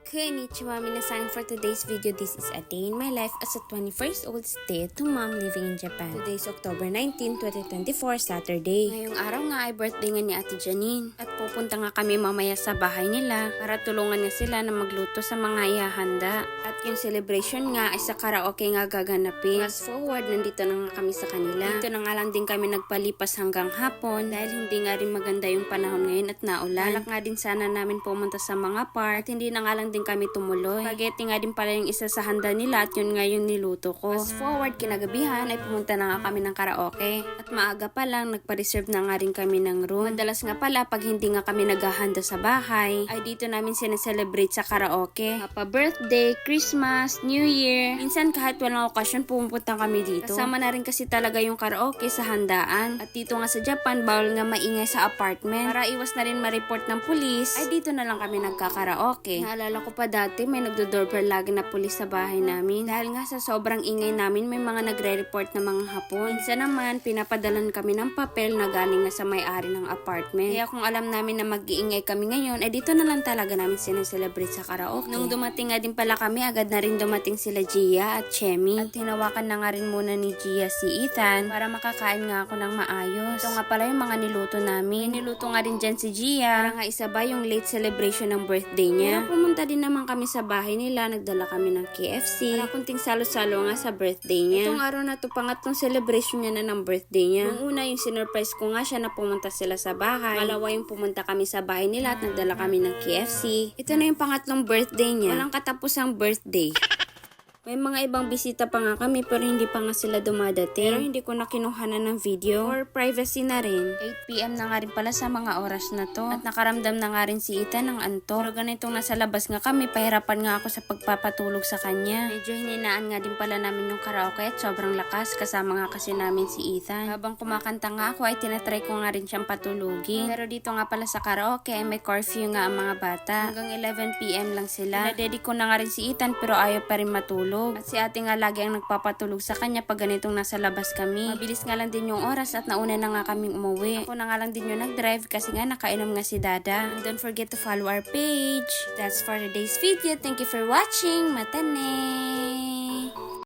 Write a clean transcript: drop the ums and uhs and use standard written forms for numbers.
Konnichiwa minasan, for today's video, this is a day in my life as a 21st old stay-at-home mom living in Japan. Today is October 19, 2024, Saturday. Ngayong araw nga ay birthday nga ni Ate Janine. At pupunta nga kami mamaya sa bahay nila para tulungan nga sila na magluto sa mga ihahanda. At yung celebration nga ay sa karaoke nga gaganapin. Fast forward, nandito na nga kami sa kanila. Dito na nga lang din kami nagpalipas hanggang hapon dahil hindi nga rin maganda yung panahon ngayon at naulan. Balak nga din sana namin pumunta sa mga park at hindi na nga lang din kami tumuloy. Spaghetti nga din pala yung isa sa handa nila at yun nga yung niluto ko. Fast forward, kinagabihan ay pumunta na nga kami ng karaoke. At maaga pa lang, nagpa-reserve na nga rin kami ng room. Madalas nga pala, pag hindi nga kami naghahanda sa bahay, ay dito namin sineselebrate sa karaoke. Birthday, Christmas, New Year. Minsan kahit walang okasyon, pumunta kami dito. Kasama na rin kasi talaga yung karaoke sa handaan. At dito nga sa Japan, bawal nga maingay sa apartment. Para iwas na rin ma-report ng pulis, ay dito na lang kami nagkakaraoke. Naalala ko pa dati, may nagdo-doorbell lagi na pulis sa bahay namin. Dahil nga sa sobrang ingay namin, may mga nagre-report na mga hapon. Minsan naman, pinapadalan kami ng papel na galing nga sa may-ari ng apartment. Kaya kung alam namin na mag-iingay kami ngayon, ay dito na lang talaga namin sineselebrate sa karaoke. Nung dumating nga din pala kami, agad na rin dumating sila Gia at Chemi. At hinawakan na nga rin muna ni Gia si Ethan para makakain nga ako ng maayos. Ito nga pala yung mga niluto namin. Niluto nga din dyan si Gia para nga isa ba yung late celebration ng birthday niya. Pero pumunta din naman kami sa bahay nila, nagdala kami ng KFC para kunting salo-salo nga sa birthday niya. Itong araw na to, pangatlong celebration niya na ng birthday niya. Nung una, yung sinurprise ko nga siya na pumunta sila sa bahay. Malawa yung pumunta kami sa bahay nila at nagdala kami ng KFC. Ito na yung pangatlong birthday niya. Walang katapusang birthday. May mga ibang bisita pa nga kami pero hindi pa nga sila dumadating. Pero hindi ko na kinuhanan ng video for privacy na rin. 8 PM na nga rin pala sa mga oras na to. At nakaramdam na nga rin si Ethan ng antok. Pero ganitong nasa labas nga kami, pahirapan nga ako sa pagpapatulog sa kanya. Medyo hininaan nga din pala namin yung karaoke at sobrang lakas. Kasama nga kasi namin si Ethan. Habang kumakanta nga ako ay tinatry ko nga rin siyang patulugin. Pero dito nga pala sa karaoke ay may curfew nga ang mga bata. Hanggang 11 PM lang sila. Nadeddy ko na nga rin si Ethan pero ayaw pa rin matulog. At si ate nga lagi ang nagpapatulog sa kanya pag ganitong nasa labas kami. Mabilis nga lang din yung oras at nauna na nga kaming umuwi. Ako na nga lang din yung nag-drive kasi nga nakainom nga si Dada. And don't forget to follow our page. That's for today's video. Thank you for watching. Matane!